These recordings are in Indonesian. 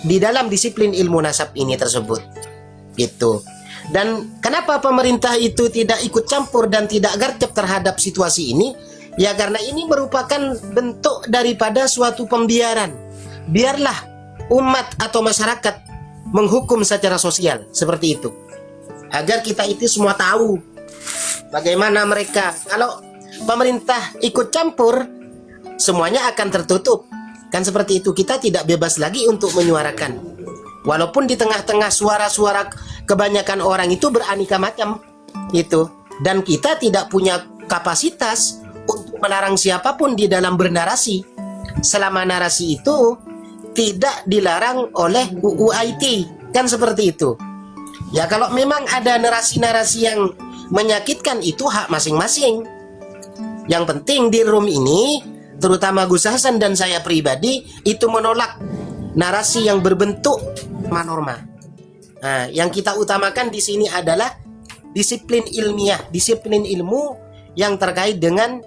di dalam disiplin ilmu nasab ini tersebut. Gitu. Dan kenapa pemerintah itu tidak ikut campur dan tidak gercep terhadap situasi ini? Ya karena ini merupakan bentuk daripada suatu pembiaran. Biarlah umat atau masyarakat menghukum secara sosial seperti itu. Agar kita itu semua tahu bagaimana mereka. Kalau pemerintah ikut campur, semuanya akan tertutup. Kan seperti itu, kita tidak bebas lagi untuk menyuarakan. Walaupun di tengah-tengah suara-suara kebanyakan orang itu beraneka macam itu, dan kita tidak punya kapasitas untuk melarang siapapun di dalam bernarasi selama narasi itu tidak dilarang oleh UU IT, kan seperti itu. Ya kalau memang ada narasi-narasi yang menyakitkan itu hak masing-masing. Yang penting di room ini, terutama Gus Hasan dan saya pribadi, itu menolak narasi yang berbentuk norma. Nah, yang kita utamakan di sini adalah disiplin ilmiah, disiplin ilmu yang terkait dengan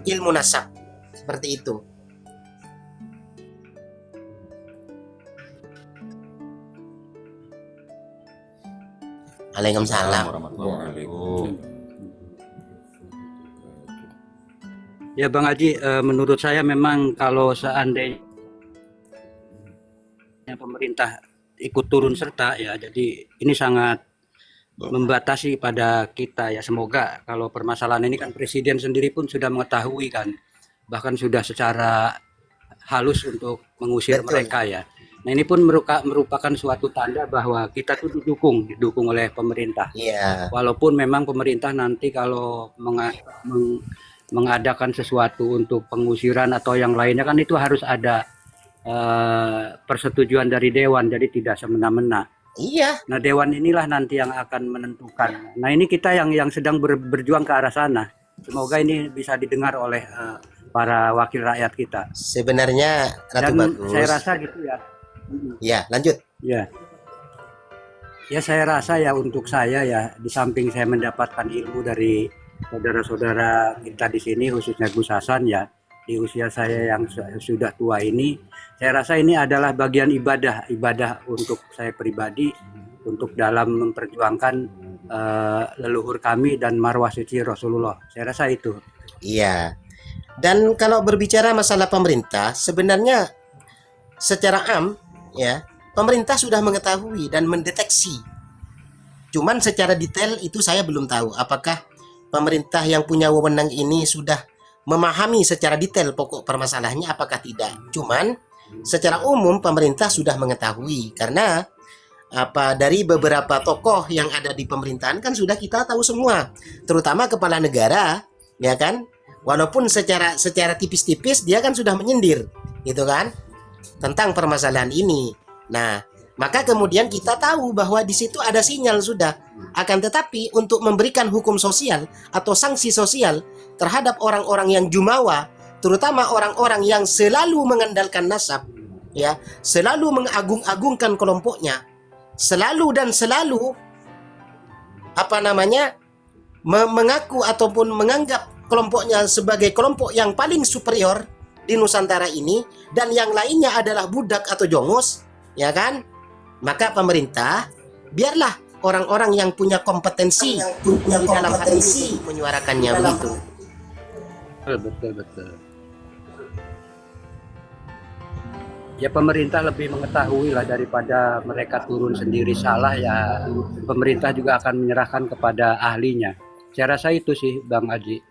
ilmu nasab. Seperti itu. Waalaikumsalam. Ya Bang Haji, menurut saya memang kalau seandainya pemerintah ikut turun serta ya, jadi ini sangat membatasi pada kita ya. Semoga kalau permasalahan ini kan Presiden sendiri pun sudah mengetahui kan, bahkan sudah secara halus untuk mengusir mereka ya. Nah ini pun merupakan suatu tanda bahwa kita tuh didukung oleh pemerintah. Iya. Walaupun memang pemerintah nanti kalau mengadakan sesuatu untuk pengusiran atau yang lainnya kan itu harus ada persetujuan dari dewan, jadi tidak semena-mena. Iya. Nah dewan inilah nanti yang akan menentukan. Nah ini kita yang sedang berjuang ke arah sana. Semoga ini bisa didengar oleh para wakil rakyat kita. Sebenarnya Ratu Dan Bagus. saya rasa gitu ya. Ya, lanjut. Ya. Ya saya rasa ya untuk saya ya, di samping saya mendapatkan ilmu dari saudara-saudara kita di sini khususnya Gus Hasan ya, di usia saya yang sudah tua ini, saya rasa ini adalah bagian ibadah untuk saya pribadi untuk dalam memperjuangkan leluhur kami dan marwah suci Rasulullah. Saya rasa itu. Iya. Dan kalau berbicara masalah pemerintah, sebenarnya secara ya, pemerintah sudah mengetahui dan mendeteksi. Cuman secara detail itu saya belum tahu apakah pemerintah yang punya wewenang ini sudah memahami secara detail pokok permasalahannya apakah tidak. Cuman secara umum pemerintah sudah mengetahui karena dari beberapa tokoh yang ada di pemerintahan kan sudah kita tahu semua, terutama kepala negara, ya kan? Walaupun secara tipis-tipis dia kan sudah menyindir, gitu kan? Tentang permasalahan ini. Nah, maka kemudian kita tahu bahwa di situ ada sinyal sudah. Akan tetapi untuk memberikan hukum sosial atau sanksi sosial terhadap orang-orang yang jumawa, terutama orang-orang yang selalu mengandalkan nasab, ya, selalu mengagung-agungkan kelompoknya, selalu mengaku ataupun menganggap kelompoknya sebagai kelompok yang paling superior di Nusantara ini, dan yang lainnya adalah budak atau jongos, ya kan? Maka pemerintah biarlah orang-orang yang punya kompetensi di dalam hal ini menyuarakannya begitu. Betul. Ya pemerintah lebih mengetahui lah daripada mereka turun sendiri salah ya. Pemerintah juga akan menyerahkan kepada ahlinya. Saya rasa itu sih Bang Haji.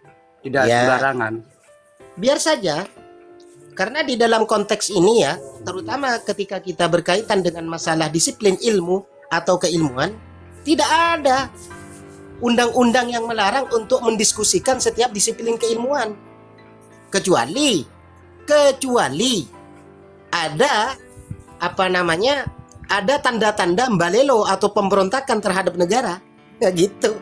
Tidak Ya, sembarangan. biar saja. Karena di dalam konteks ini ya, terutama ketika kita berkaitan dengan masalah disiplin ilmu atau keilmuan, tidak ada undang-undang yang melarang untuk mendiskusikan setiap disiplin keilmuan. Kecuali ada ada tanda-tanda mbalelo atau pemberontakan terhadap negara. Ya gitu.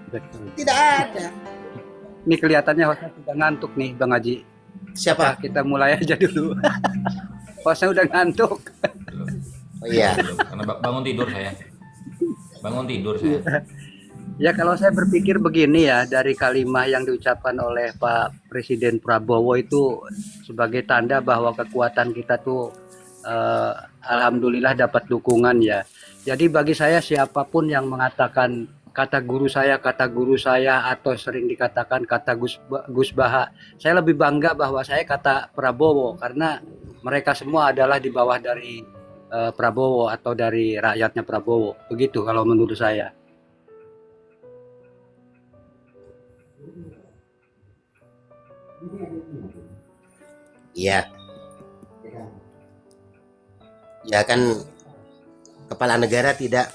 Betul. Tidak ada. Ini kelihatannya hostnya sudah ngantuk nih Bang Haji. Siapa? Kita mulai aja dulu. Hostnya udah ngantuk. Oh iya. Karena bangun tidur saya. Ya kalau saya berpikir begini ya, dari kalimat yang diucapkan oleh Pak Presiden Prabowo itu sebagai tanda bahwa kekuatan kita tuh eh, alhamdulillah dapat dukungan ya. Jadi bagi saya siapapun yang mengatakan kata guru saya atau sering dikatakan kata Gus Baha, saya lebih bangga bahwa saya kata Prabowo karena mereka semua adalah di bawah dari Prabowo atau dari rakyatnya Prabowo. Begitu kalau menurut saya. Iya, ya kan kepala negara tidak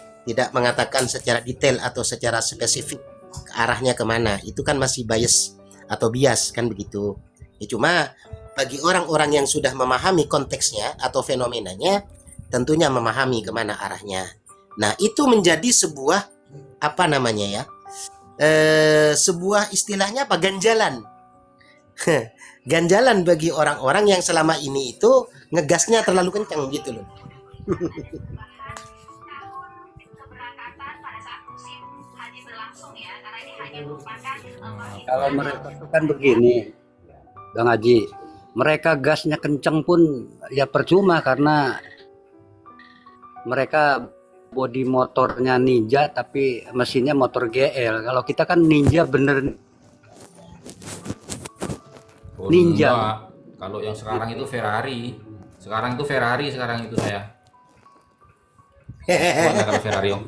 mengatakan secara detail atau secara spesifik ke arahnya kemana. Itu kan masih bias atau bias kan begitu. Ya, cuma bagi orang-orang yang sudah memahami konteksnya atau fenomenanya, tentunya memahami kemana arahnya. Nah, itu menjadi sebuah apa namanya ya? Sebuah istilahnya apa? Ganjalan. Ganjalan bagi orang-orang yang selama ini itu ngegasnya terlalu kencang gitu loh. Kalau mereka itu kan begini, Bang Haji, mereka gasnya kenceng pun ya percuma karena mereka bodi motornya Ninja tapi mesinnya motor GL. Kalau kita kan Ninja bener Oh, Ninja. enggak. Kalau yang sekarang itu Ferrari. Sekarang itu saya. Wah, enggak kalau Ferrari, Om.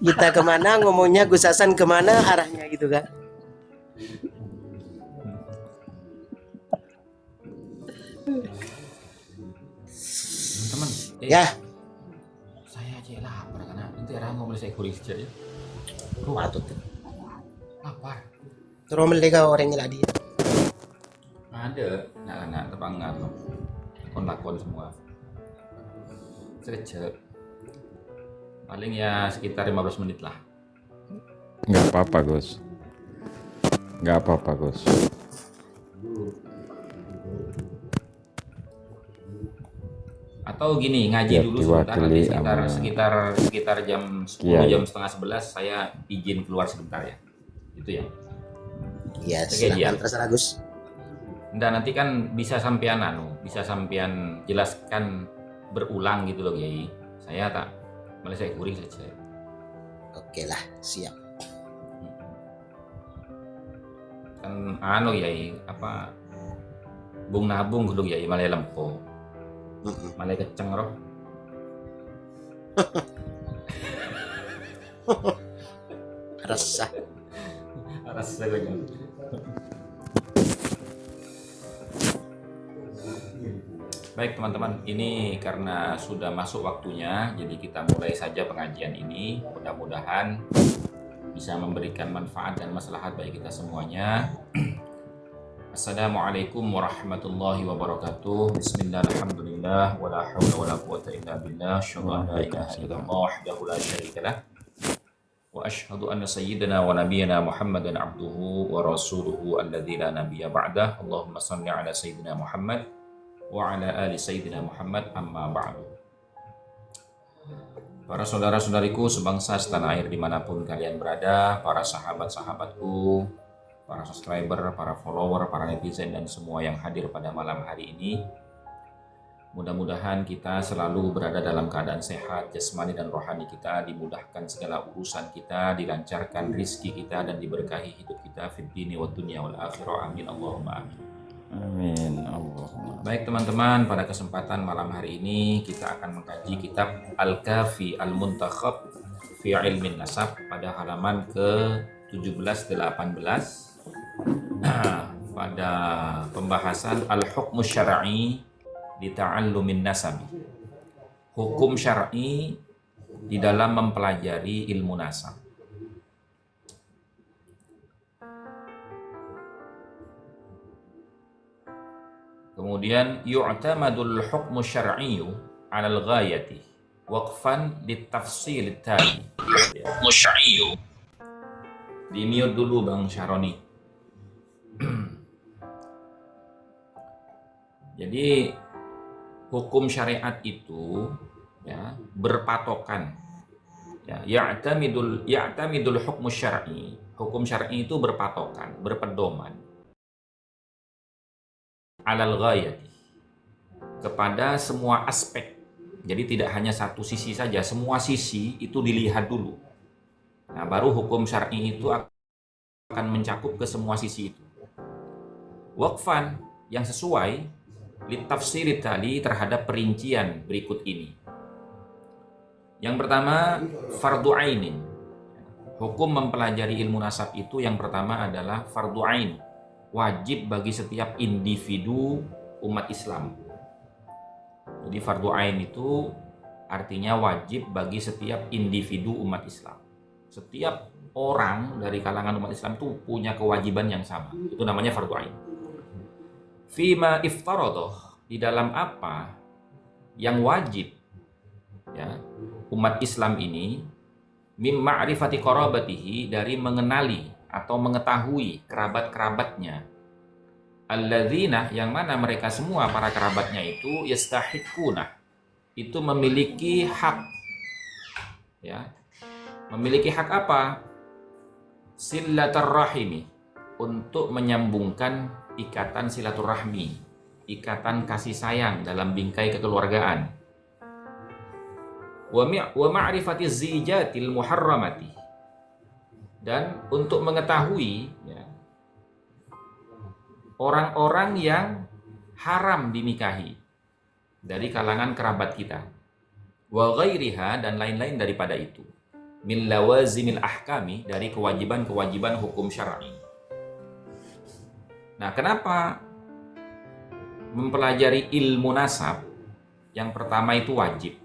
kita kemana ngomongnya Gus Hasan kemana arahnya gitu kan. Teman, Ya, saya aja lapar karena nanti orang ngomong saya kuring saja ya. patut. Lapar. Teromel lega orang yang dia. Ada, nah, terbanggar loh. Lakon semua. Sekejap. Paling ya sekitar 15 menit lah. Nggak apa-apa, Gus. Nggak apa-apa, Gus. Atau gini, ngaji Ya, dulu sebentar, nanti diwakili sekitar jam 10, Kiai. jam setengah 11 saya izin keluar sebentar ya. Itu ya. Ya, Oke, Jian. silakan terserah Gus. Nggak, nanti kan bisa sampean jelaskan berulang gitu loh, Kiai. Saya tak, malah saya kuring saja. Oke lah, siap. Kan Kiai, apa bung nabung dulu Kiai, malah lempo. Malah keceng roh. Resah. Rasa gue. Baik teman-teman, ini karena sudah masuk waktunya, jadi kita mulai saja pengajian ini. Mudah-mudahan bisa memberikan manfaat dan maslahat bagi kita semuanya. Assalamualaikum warahmatullahi wabarakatuh. Bismillah, alhamdulillah, wala hawla wala quwata illa billah. Asyhadu an la ilaha illallah wahdahu la syarika lah. Wa asyhadu anna sayyidina wa nabiyyana Muhammadan abduhu wa rasuluhu alladzi la nabiyya ba'dah. Allahumma shalli ala sayyidina Muhammad wa ala ali sayyidina Muhammad, amma ba'du. Para saudara-saudariku sebangsa setanah air dimanapun kalian berada, para sahabat-sahabatku, para subscriber, para follower, para netizen, dan semua yang hadir pada malam hari ini, mudah-mudahan kita selalu berada dalam keadaan sehat, jasmani dan rohani kita, dimudahkan segala urusan kita, dilancarkan rizki kita, dan diberkahi hidup kita fid dini wa dunya wal akhirah. Amin Allahumma amin. Amin. Allahumma. Baik teman-teman, pada kesempatan malam hari ini kita akan mengkaji kitab Al-Kafi Al-Muntakhab fi Ilmin Nasab pada halaman ke-17-18 pada pembahasan Al-Hukmu Syar'i di Ta'allumin Nasabi. Hukum syar'i di dalam mempelajari ilmu nasab. Kemudian yu'tamadul hukmu syar'iyyu 'alal ghayati waqfan litafsil tali. Hukmu syar'iyyu. Di-mute dulu Bang Syaroni. Jadi hukum syariat itu ya berpatokan Ya, ya'tamidul hukmu syar'i. Hukum syar'i itu berpatokan, berpedoman alal ghayati, kepada semua aspek. Jadi tidak hanya satu sisi saja, semua sisi itu dilihat dulu. Nah, baru hukum syar'i itu akan mencakup ke semua sisi itu. Waqfan, yang sesuai litafsiri tali, terhadap perincian berikut ini. Yang pertama, fardu ainin. Hukum mempelajari ilmu nasab itu yang pertama adalah fardu ain, wajib bagi setiap individu umat Islam. Jadi fardu ain itu artinya wajib bagi setiap individu umat Islam. Setiap orang dari kalangan umat Islam itu punya kewajiban yang sama. Itu namanya fardu ain. Fima iftarodoh, di dalam apa yang wajib ya umat Islam ini, mim ma'rifati qarabatihi, dari mengenali atau mengetahui kerabat-kerabatnya, alladzina, yang mana mereka semua para kerabatnya itu yastahiquna, itu memiliki hak, ya, memiliki hak apa? Silaturrahimi, untuk menyambungkan ikatan silaturahmi, ikatan kasih sayang dalam bingkai kekeluargaan. Wa ma'rifati zijatil muharramati, dan untuk mengetahui ya, orang-orang yang haram dinikahi dari kalangan kerabat kita. Wa ghairiha, dan lain-lain daripada itu. Min lawazimil ahkami, dari kewajiban-kewajiban hukum syar'i. Nah, kenapa mempelajari ilmu nasab? Yang pertama itu wajib,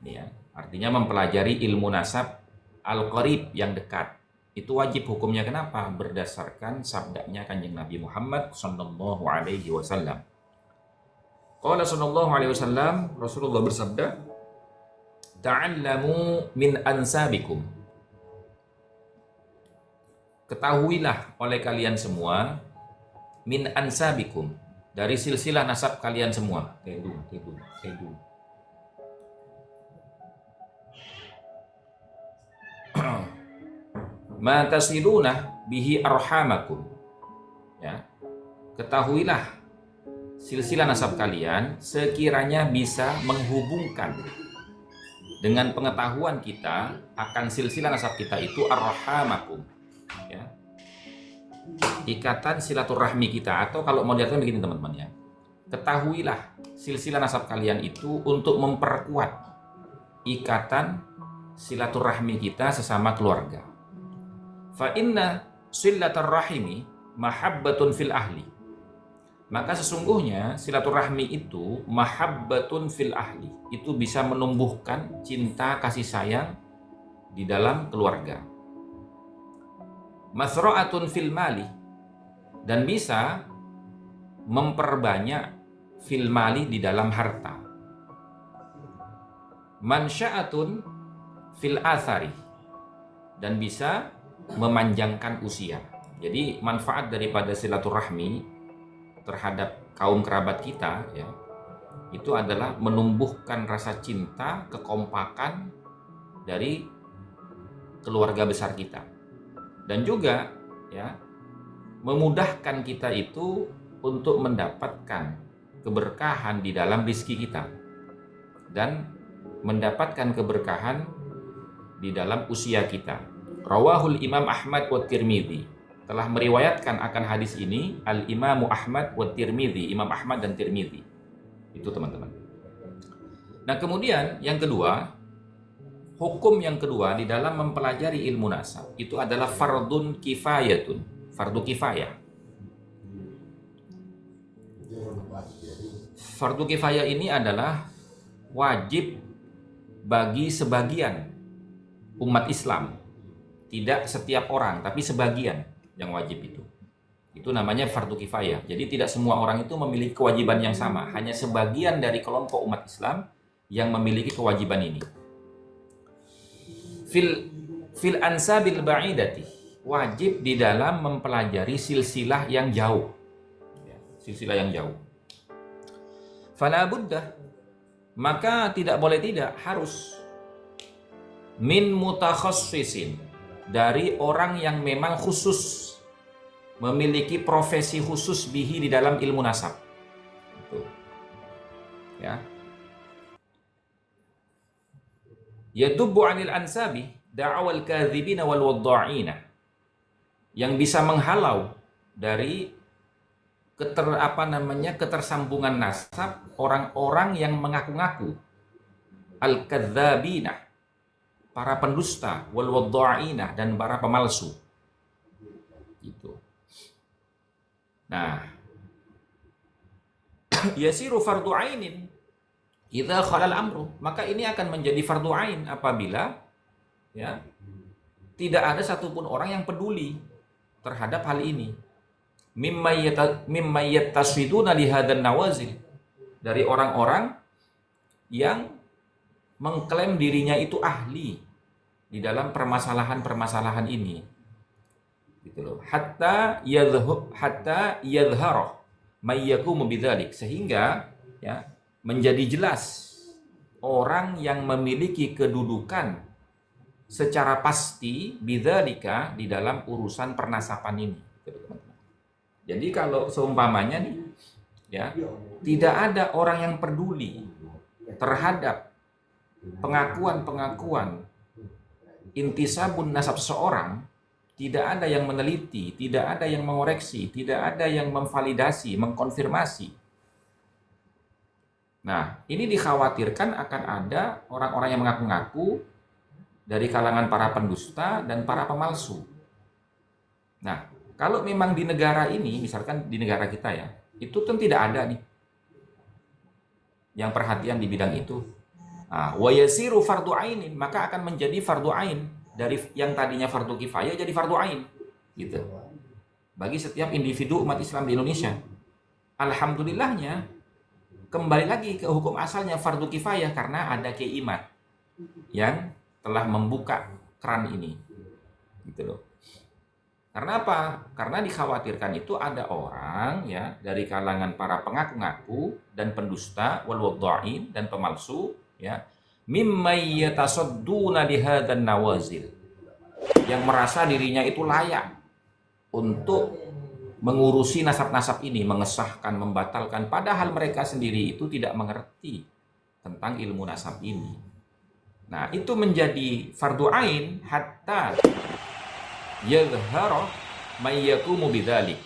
ya. Artinya mempelajari ilmu nasab al-qarib, yang dekat. Itu wajib hukumnya. Kenapa? Berdasarkan sabdanya Kanjeng Nabi Muhammad sallallahu alaihi wasallam. Qala sallallahu alaihi wasallam, Rasulullah bersabda, ta'allamu min ansabikum. Ketahuilah oleh kalian semua, min ansabikum, dari silsilah nasab kalian semua. Tedu. Ma tasiluna bihi arhamakum. Ya. Ketahuilah silsilah nasab kalian sekiranya bisa menghubungkan dengan pengetahuan kita akan silsilah nasab kita itu arhamakum. Ya. Ikatan silaturahmi kita, atau kalau mau dikatakan begini teman-teman ya. Ketahuilah silsilah nasab kalian itu untuk memperkuat ikatan silaturahmi kita sesama keluarga. Fa inna silaturahimi mahabbatun fil ahli. Maka sesungguhnya silaturahmi itu mahabbatun fil ahli, itu bisa menumbuhkan cinta kasih sayang di dalam keluarga. Masra'atun fil mali, dan bisa memperbanyak fil mali, di dalam harta. Mansya'atun fil athari, dan bisa memanjangkan usia. Jadi manfaat daripada silaturahmi terhadap kaum kerabat kita ya, itu adalah menumbuhkan rasa cinta, kekompakan dari keluarga besar kita. Dan juga ya, memudahkan kita itu untuk mendapatkan keberkahan di dalam rizki kita dan mendapatkan keberkahan di dalam usia kita. Rawahul Imam Ahmad wa Tirmidzi, telah meriwayatkan akan hadis ini Al-Imamu Ahmad wa Tirmidzi, Imam Ahmad dan Tirmidzi. Itu teman-teman. Nah, kemudian yang kedua, hukum yang kedua di dalam mempelajari ilmu nasab itu adalah fardun kifayatun, fardu kifayah. Fardu kifayah ini adalah wajib bagi sebagian umat Islam. Tidak setiap orang, tapi sebagian yang wajib itu. Itu namanya fardu kifayah. Jadi tidak semua orang itu memiliki kewajiban yang sama. Hanya sebagian dari kelompok umat Islam yang memiliki kewajiban ini. Fil ansabil ba'idati, wajib di dalam mempelajari silsilah yang jauh. Silsilah yang jauh. Fala buddah, maka tidak boleh tidak, harus min mutakhassisin, dari orang yang memang khusus, memiliki profesi khusus bihi di dalam ilmu nasab. Itu. Ya. Yadubbu 'anil ansabi da'awal kadzibina wal wadda'ina, yang bisa menghalau dari ketersambungan nasab orang-orang yang mengaku-ngaku, al-kadzabina, para pendusta, wal wadda'ina, dan para pemalsu. Gitu. Nah, yasiru fardu ainin idza khalal amru, maka ini akan menjadi fardu ain apabila ya tidak ada satupun orang yang peduli terhadap hal ini. Mimma yattasfiduna li hadan nawazil, dari orang-orang yang mengklaim dirinya itu ahli di dalam permasalahan-permasalahan ini. Gitu loh. Hatta yadhhara may yaqumu bidzalik, sehingga ya menjadi jelas orang yang memiliki kedudukan secara pasti bidzalika di dalam urusan pernasapan ini. Jadi kalau seumpamanya nih ya, tidak ada orang yang peduli terhadap pengakuan-pengakuan intisabun nasab seseorang, tidak ada yang meneliti, tidak ada yang mengoreksi, tidak ada yang memvalidasi, mengkonfirmasi. Nah, ini dikhawatirkan akan ada orang-orang yang mengaku-ngaku dari kalangan para pendusta dan para pemalsu. Nah, kalau memang di negara ini, misalkan di negara kita ya, itu kan tidak ada nih yang perhatian di bidang itu. Wa yasiru fardu ainin, maka akan menjadi fardu ain, dari yang tadinya fardu kifayah jadi fardu ain, gitu. Bagi setiap individu umat Islam di Indonesia. Alhamdulillahnya, kembali lagi ke hukum asalnya fardu kifayah karena ada Kiai Imad yang telah membuka keran ini, gitu loh. Karena apa? Karena dikhawatirkan itu ada orang ya dari kalangan para pengaku-ngaku dan pendusta wal wadda'in dan pemalsu ya, mimma yatasadduna li hadan nawazil, yang merasa dirinya itu layak untuk mengurusi nasab-nasab ini, mengesahkan, membatalkan, padahal mereka sendiri itu tidak mengerti tentang ilmu nasab ini. Nah, itu menjadi fardu ain hatta yadhhara may yaqumu bidzalik,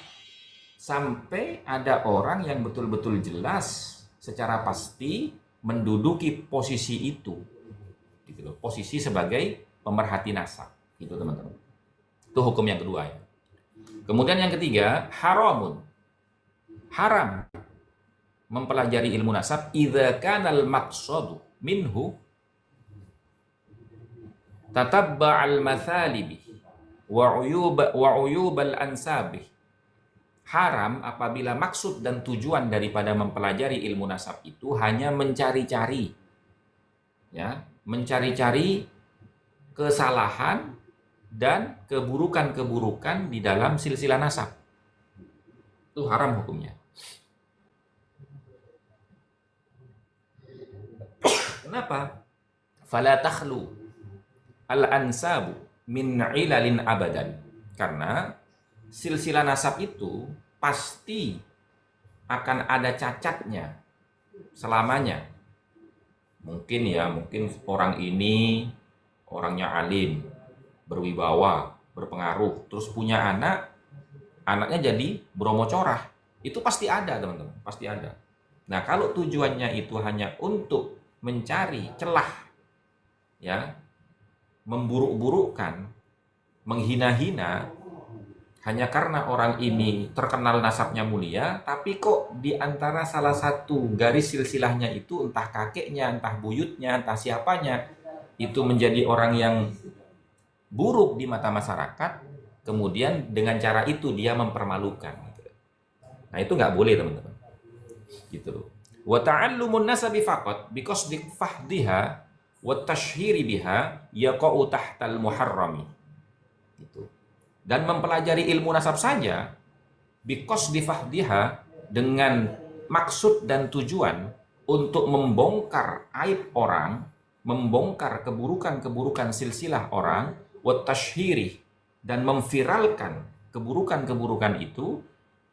sampai ada orang yang betul-betul jelas secara pasti menduduki posisi itu, gitu loh, posisi sebagai pemerhati nasab, gitu teman-teman. Itu hukum yang kedua ya. Kemudian yang ketiga, haramun, haram mempelajari ilmu nasab idza kana al-maqsadu minhu tatabba'al mathalibi wa uyub al-ansabi. Haram apabila maksud dan tujuan daripada mempelajari ilmu nasab itu hanya mencari-cari ya, mencari-cari kesalahan dan keburukan-keburukan di dalam silsilah nasab. Itu haram hukumnya. Kenapa? Fala takhlu al-ansabu min ilalin abadan. Karena silsilah nasab itu pasti akan ada cacatnya selamanya. Mungkin orang ini orangnya alim, berwibawa, berpengaruh, terus punya anaknya jadi Bromo Corah. Itu pasti ada, teman-teman, pasti ada. Nah, kalau tujuannya itu hanya untuk mencari celah, ya, memburuk-burukkan, menghina-hina, hanya karena orang ini terkenal nasabnya mulia, tapi kok di antara salah satu garis silsilahnya itu, entah kakeknya, entah buyutnya, entah siapanya, itu menjadi orang yang buruk di mata masyarakat, kemudian dengan cara itu dia mempermalukan. Nah, itu nggak boleh, teman-teman. Gitu loh. Wa ta'allumun nasabi faqat biqasdi fahdiha wa tashhiri biha yaqa'u tahtal muharrami. Gitu. Dan mempelajari ilmu nasab saja biqasdi fahdiha, dengan maksud dan tujuan untuk membongkar aib orang, membongkar keburukan-keburukan silsilah orang, wa tashhiri, dan memviralkan keburukan-keburukan itu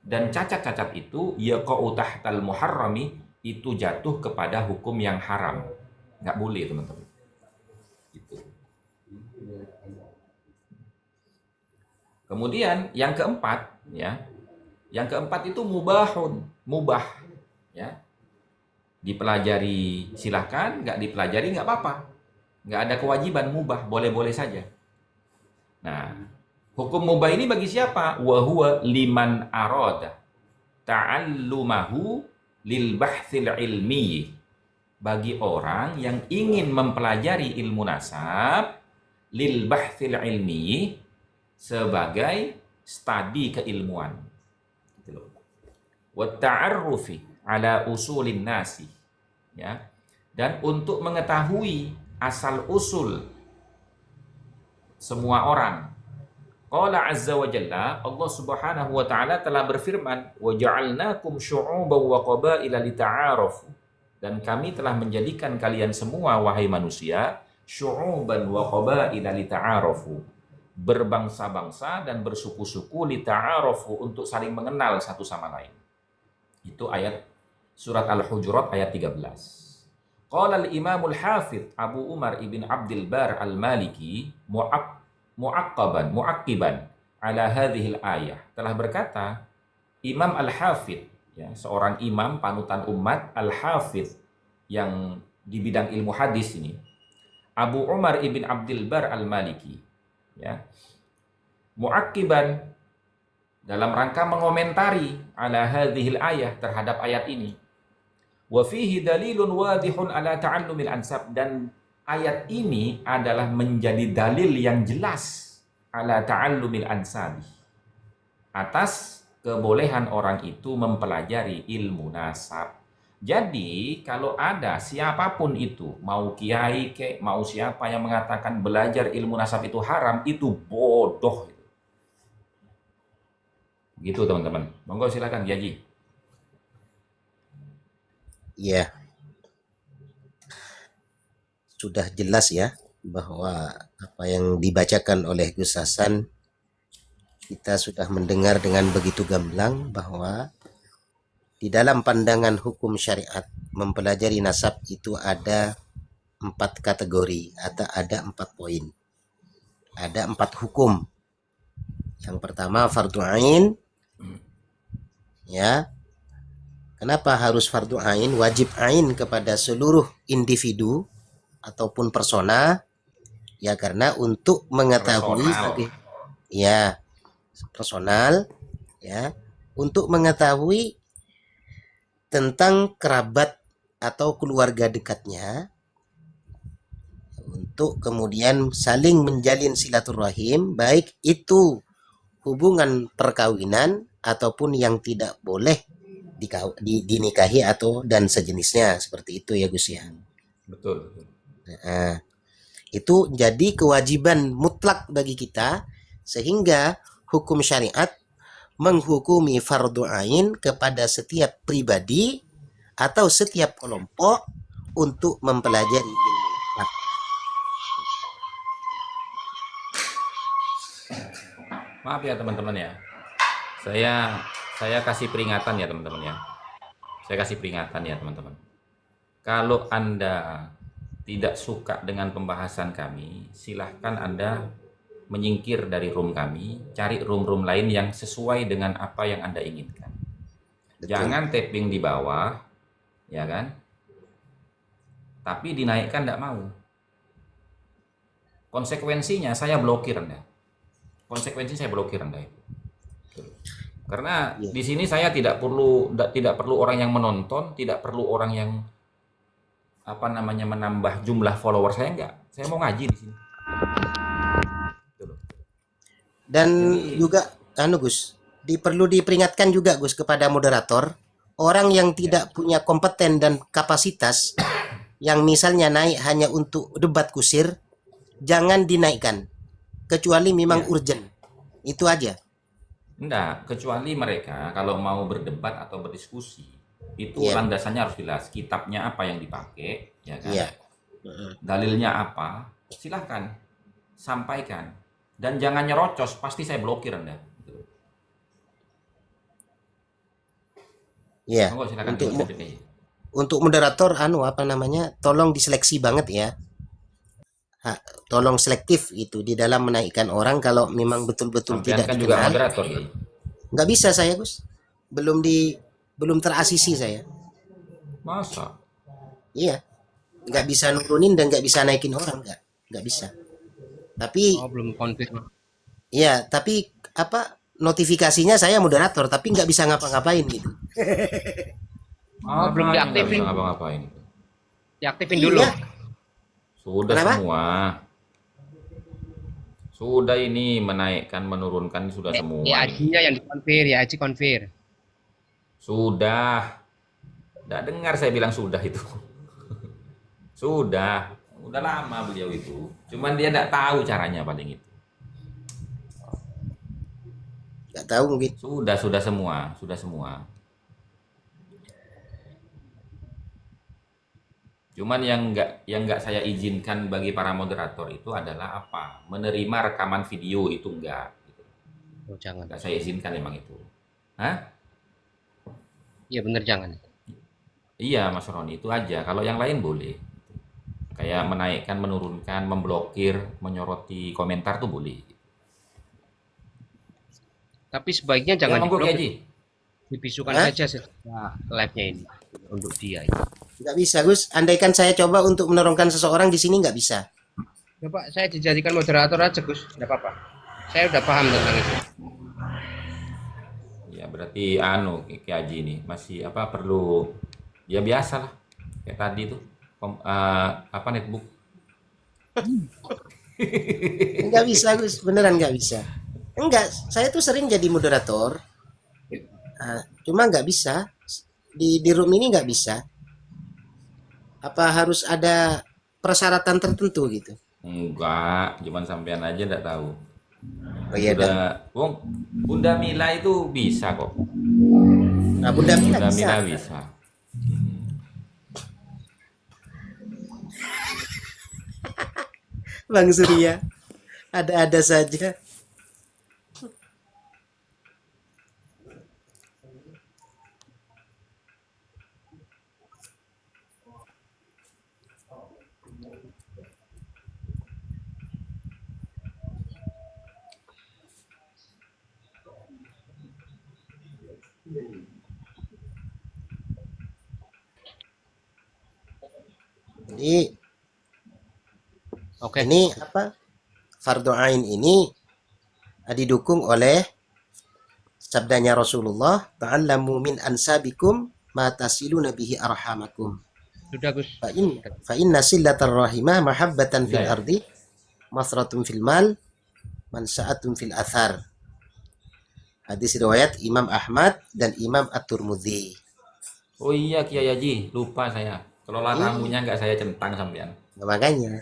dan cacat-cacat itu, yaqa'u tahtal muharrami, itu jatuh kepada hukum yang haram. Nggak boleh, teman-teman. Gitu. Kemudian yang keempat, ya, yang keempat itu mubahun, mubah, ya, dipelajari silahkan, nggak dipelajari nggak apa-apa, nggak ada kewajiban, mubah, boleh-boleh saja. Nah, hukum mubah ini bagi siapa? Wa huwa liman arada ta'allumahu lil bahthil ilmi, bagi orang yang ingin mempelajari ilmu nasab lil bahthil ilmi, sebagai studi keilmuan, gitu loh. Wa ta'arrufi ala usulin nasi, ya, dan untuk mengetahui asal usul semua orang. Qala azza wa jalla, Allah Subhanahu wa taala telah berfirman, wa ja'alnakum syu'uban wa qabaila lita'arafu, dan kami telah menjadikan kalian semua wahai manusia syu'uban wa qabaila lita'arafu, berbangsa-bangsa dan bersuku-suku, lita'arafu, untuk saling mengenal satu sama lain. Itu ayat surat Al-Hujurat ayat 13. Qala al-Imam al-Hafidh Abu Umar ibn Abdul Bar al-Maliki mu'aqqiban ala hadhil ayah, telah berkata Imam al-Hafidh, ya, seorang imam panutan umat, al-Hafidh yang di bidang ilmu hadis ini, Abu Umar ibn Abdul Bar al-Maliki, ya, mu'aqqiban, dalam rangka mengomentari ala hadhil ayah, terhadap ayat ini. Wa fihi dalilun wadihun ala ta'allumil ansab, dan ayat ini adalah menjadi dalil yang jelas ala ta'allumil ansab, atas kebolehan orang itu mempelajari ilmu nasab. Jadi kalau ada siapapun itu, mau kiai ke, mau siapa yang mengatakan belajar ilmu nasab itu haram, itu bodoh. Gitu teman-teman. Monggo silakan Kiai. Ya, sudah jelas ya bahwa apa yang dibacakan oleh Gus Hasan, kita sudah mendengar dengan begitu gamblang bahwa di dalam pandangan hukum syariat mempelajari nasab itu ada 4 kategori atau ada 4 poin. Ada 4 hukum. Yang pertama fardu ain. Ya. Kenapa harus fardu ain? Wajib ain kepada seluruh individu ataupun persona, ya, karena untuk mengetahui ya, personal, ya, untuk mengetahui tentang kerabat atau keluarga dekatnya, untuk kemudian saling menjalin silaturahim, baik itu hubungan perkawinan ataupun yang tidak boleh dinikahi atau dan sejenisnya, seperti itu ya Gus ya. Betul. Nah, itu jadi kewajiban mutlak bagi kita, sehingga hukum syariat menghukumi fardu ain kepada setiap pribadi atau setiap kelompok untuk mempelajari ilmu. Maaf ya teman-teman ya. Saya kasih peringatan ya teman-teman ya. Saya kasih peringatan ya teman-teman. Kalau Anda tidak suka dengan pembahasan kami, silahkan Anda menyingkir dari room kami, cari room-room lain yang sesuai dengan apa yang Anda inginkan. Betul. Jangan tapping di bawah, ya kan? Tapi dinaikkan tidak mau. Konsekuensinya saya blokir Anda. Konsekuensinya saya blokir Anda. Karena di sini saya tidak perlu orang yang menonton, tidak perlu orang yang menambah jumlah follower saya, enggak. Saya mau ngaji di sini. Dan juga Gus, perlu diperingatkan juga Gus kepada moderator, orang yang tidak punya kompeten dan kapasitas yang misalnya naik hanya untuk debat kusir, jangan dinaikkan kecuali memang urgent. Itu aja. Enggak, kecuali mereka kalau mau berdebat atau berdiskusi, itu landasannya harus jelas. Kitabnya apa yang dipakai, ya kan? dalilnya apa, silahkan sampaikan. Dan jangan nyerocos, pasti saya blokir Anda. Iya. Monggo silakan Untuk dilanjut, Kiai. untuk moderator apa namanya? Tolong diseleksi banget ya. Tolong selektif itu di dalam menaikkan orang kalau memang betul-betul Sampean tidak kan juga dikenal. moderator, Kiai. Nggak bisa saya, Gus. Belum terasisi saya. Masa? Iya. Nggak bisa nurunin dan nggak bisa naikin orang, nggak bisa. Tapi Oh, belum konfirm. iya, tapi apa notifikasinya saya moderator tapi nggak bisa ngapa-ngapain gitu. Oh, belum Makanya nggak diaktifin. bisa ngapa-ngapain. Diaktifin dulu. Iya. Sudah Kenapa? semua. Sudah ini menaikkan, menurunkan sudah semua. Ya, Aji-nya yang dikonfir, ya Aji konfir. Sudah. Nggak dengar saya bilang sudah itu. Sudah. Udah lama beliau itu. Cuman dia nggak tahu caranya paling itu. Nggak tahu mungkin. Sudah semua. Sudah semua. Cuman yang nggak saya izinkan bagi para moderator itu adalah apa? Menerima rekaman video itu enggak. Gitu. Oh, jangan. Nggak saya izinkan emang itu. Hah? Iya bener jangan. Iya Mas Roni, itu aja. Kalau yang lain boleh. Kayak menaikkan, menurunkan, memblokir, menyoroti komentar tuh boleh. Tapi sebaiknya Ya, jangan monggo Kiai diblok, Haji. dibisukan Hah? saja setelah live-nya ini untuk dia. Ya. Nggak bisa, Gus. Andaikan saya coba untuk menorongkan seseorang di sini nggak bisa. Pak, saya dijadikan moderator aja, Gus. Enggak apa-apa. Saya udah paham tentang itu. Ya berarti Kiai Haji ini masih apa perlu ya biasa lah. Kayak tadi tuh netbook. Nggak bisa, Gus. Beneran nggak bisa. Enggak, saya tuh sering jadi moderator. Cuma nggak bisa. Di room ini nggak bisa. Apa harus ada persyaratan tertentu gitu? Enggak, cuman sampean aja enggak tahu. Oh iya, dan Wong, Bunda Mila itu bisa kok. nah, Bunda Mila Bunda bisa. Mila bisa. Bang Surya, ada-ada saja. Jadi Oke. ini apa? Fardu ain ini didukung oleh sabdanya Rasulullah, ta'allamu min ansabikum ma tasiluna bihi arhamakum. Sudah, Gus. Fa inna sillatar rahimah mahabbatan fil Ya. ardi, masratun fil mal, mansa'atun fil athar. Hadis riwayat Imam Ahmad dan Imam At-Tirmidzi. Oh iya Kiai Haji, lupa saya. Kelola tamunya enggak saya centang sampean. Nah, makanya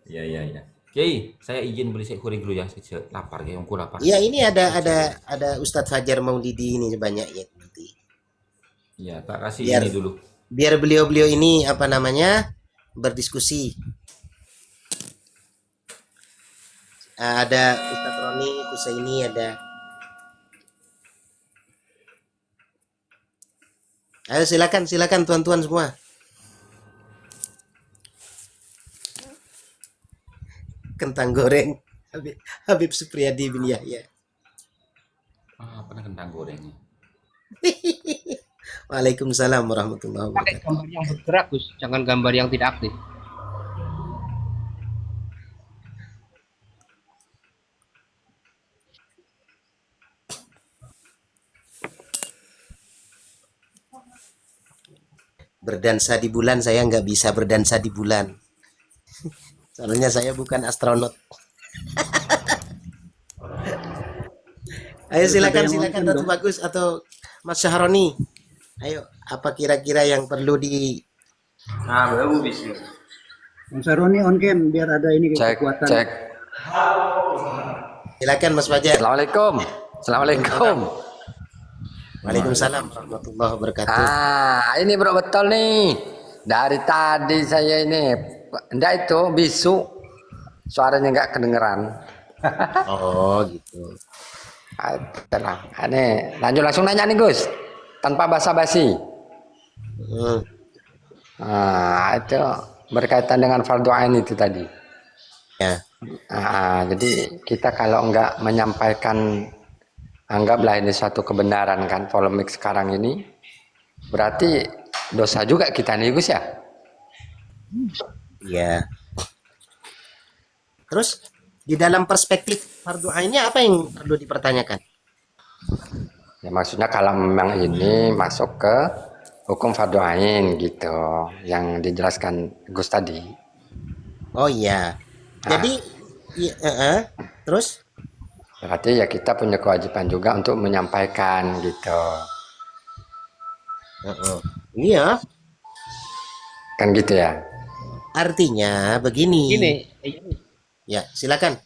Iya. Kiai, saya izin beli kuring dulu ya, saya lapar Kiai, aku lapar. iya, ini ada Ustadz Fajar Maulidi ini banyak ya nanti. Iya, tak kasih Biar- ini dulu. Biar beliau-beliau ini apa namanya berdiskusi. Ada Ustadz Roni Husaini, ada. Ayo silakan tuan-tuan semua. Kentang goreng Habib Supriyadi bin Yahya. Apa kentang goreng? Waalaikumsalam warahmatullahi Pakai wabarakatuh. gambar yang bergerak, Gus. Jangan gambar yang tidak aktif. Berdansa di bulan saya nggak bisa berdansa di bulan. Soalnya saya bukan astronot. Ayo silakan Datu Bagus atau Mas Syahroni. Ayo, apa kira-kira yang perlu di Bang Saroni on cam biar ada ini kekuatan. Cek. Silakan Mas Fajar. Assalamualaikum. Assalamualaikum. Waalaikumsalam warahmatullahi wabarakatuh. Ah, ini bro betul nih. Dari tadi saya ini, enggak itu bisu, suaranya nggak kedengeran. Oh gitu. Itulah. Ini lanjut langsung nanya nih Gus, tanpa basa-basi. Hmm. Nah, itu berkaitan dengan fardu ain itu tadi. Ya. Jadi kita kalau nggak menyampaikan, anggaplah ini suatu kebenaran kan, polemik sekarang ini, berarti dosa juga kita nih Gus ya. Iya. Terus di dalam perspektif fardu ainnya apa yang perlu dipertanyakan? Ya maksudnya kalau memang ini masuk ke hukum fardu ain gitu, yang dijelaskan Gus tadi. Oh iya. Jadi terus Berarti ya kita punya kewajiban juga untuk menyampaikan gitu. iya, Kan gitu ya. artinya begini. Gini, Ya, silakan.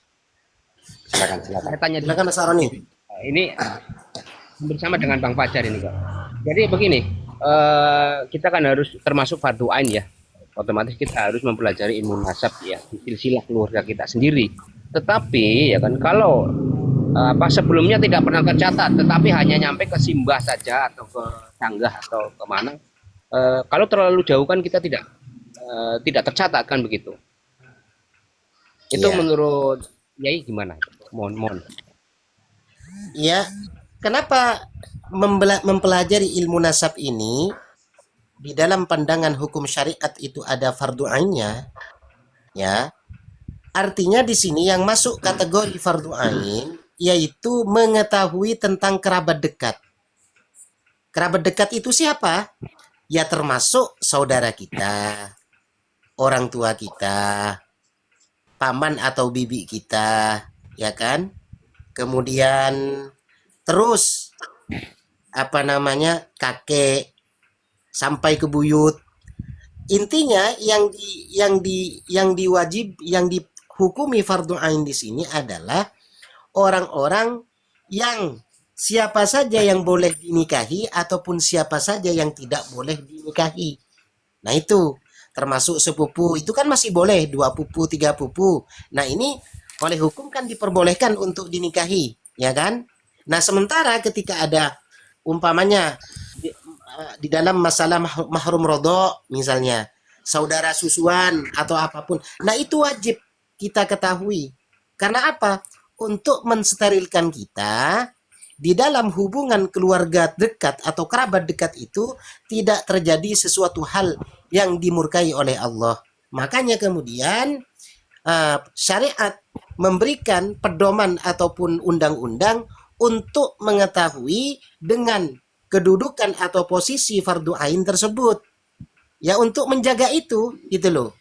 Silakan. saya tanya dulu. Silakan Mas Aroni. Ini bersama dengan Bang Fajar ini kok. Jadi begini, kita kan harus termasuk fardu ain ya. Otomatis kita harus mempelajari ilmu nasab ya, silsilah keluarga kita sendiri. Tetapi ya kan kalau sebelumnya tidak pernah tercatat, tetapi hanya nyampe ke simbah saja atau ke sanggah atau kemana. Kalau terlalu jauh kan kita tidak tercatat kan begitu. Itu Iya. menurut Yai gimana? Mohon. Ya, kenapa mempelajari ilmu nasab ini di dalam pandangan hukum syariat itu ada fardu ainnya? Ya, artinya di sini yang masuk kategori fardu ain yaitu mengetahui tentang kerabat dekat. Kerabat dekat itu siapa? Ya termasuk saudara kita, orang tua kita, paman atau bibi kita, ya kan? Kemudian terus kakek sampai ke buyut. Intinya yang dihukumi fardu ain di sini adalah orang-orang yang siapa saja yang boleh dinikahi ataupun siapa saja yang tidak boleh dinikahi. Nah itu termasuk sepupu itu kan masih boleh 2 pupu 3 pupu. Nah ini oleh hukum kan diperbolehkan untuk dinikahi, ya kan? Nah sementara ketika ada umpamanya di dalam masalah mahrum rodok misalnya saudara susuan atau apapun, nah itu wajib kita ketahui. Karena apa? Untuk mensterilkan kita di dalam hubungan keluarga dekat atau kerabat dekat itu tidak terjadi sesuatu hal yang dimurkai oleh Allah. Makanya kemudian syariat memberikan pedoman ataupun undang-undang untuk mengetahui dengan kedudukan atau posisi fardu ain tersebut. Ya untuk menjaga itu gitu loh.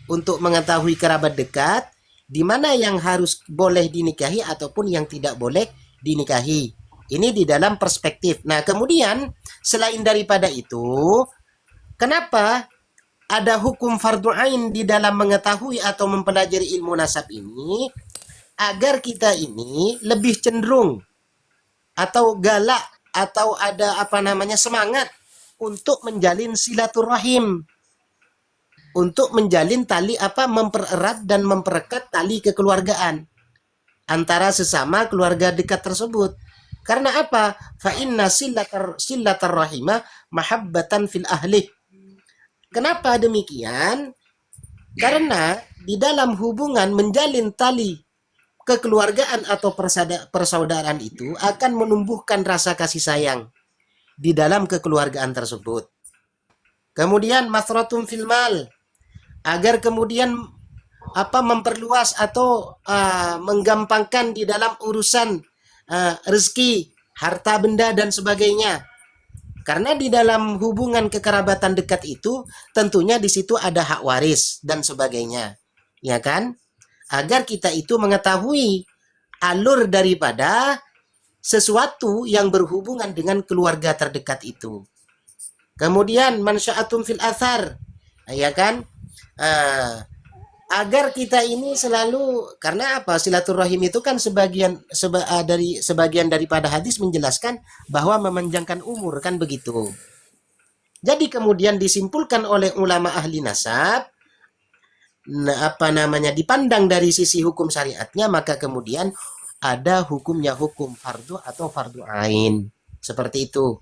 Untuk mengetahui kerabat dekat di mana yang harus boleh dinikahi ataupun yang tidak boleh dinikahi. Ini di dalam perspektif. Nah, kemudian selain daripada itu, kenapa ada hukum fardu ain di dalam mengetahui atau mempelajari ilmu nasab ini? Agar kita ini lebih cenderung atau galak atau ada semangat untuk menjalin silaturahim, untuk menjalin tali mempererat dan memperekat tali kekeluargaan antara sesama keluarga dekat tersebut. Karena apa? Fa inna sillatar rahimah mahabbatan fil ahli. Kenapa demikian? Karena di dalam hubungan menjalin tali kekeluargaan atau persaudaraan itu akan menumbuhkan rasa kasih sayang di dalam kekeluargaan tersebut. Kemudian masratum fil mal, agar kemudian memperluas atau menggampangkan di dalam urusan rezeki, harta benda dan sebagainya. Karena di dalam hubungan kekerabatan dekat itu tentunya di situ ada hak waris dan sebagainya. Ya kan? Agar kita itu mengetahui alur daripada sesuatu yang berhubungan dengan keluarga terdekat itu. Kemudian mansya'atum fil athar, ya kan? Agar kita ini selalu, karena apa? Silaturahim itu kan sebagian daripada hadis menjelaskan bahwa memanjangkan umur kan begitu. Jadi kemudian disimpulkan oleh ulama ahli nasab, dipandang dari sisi hukum syariatnya, maka kemudian ada hukumnya hukum fardu atau fardu ain. Seperti itu.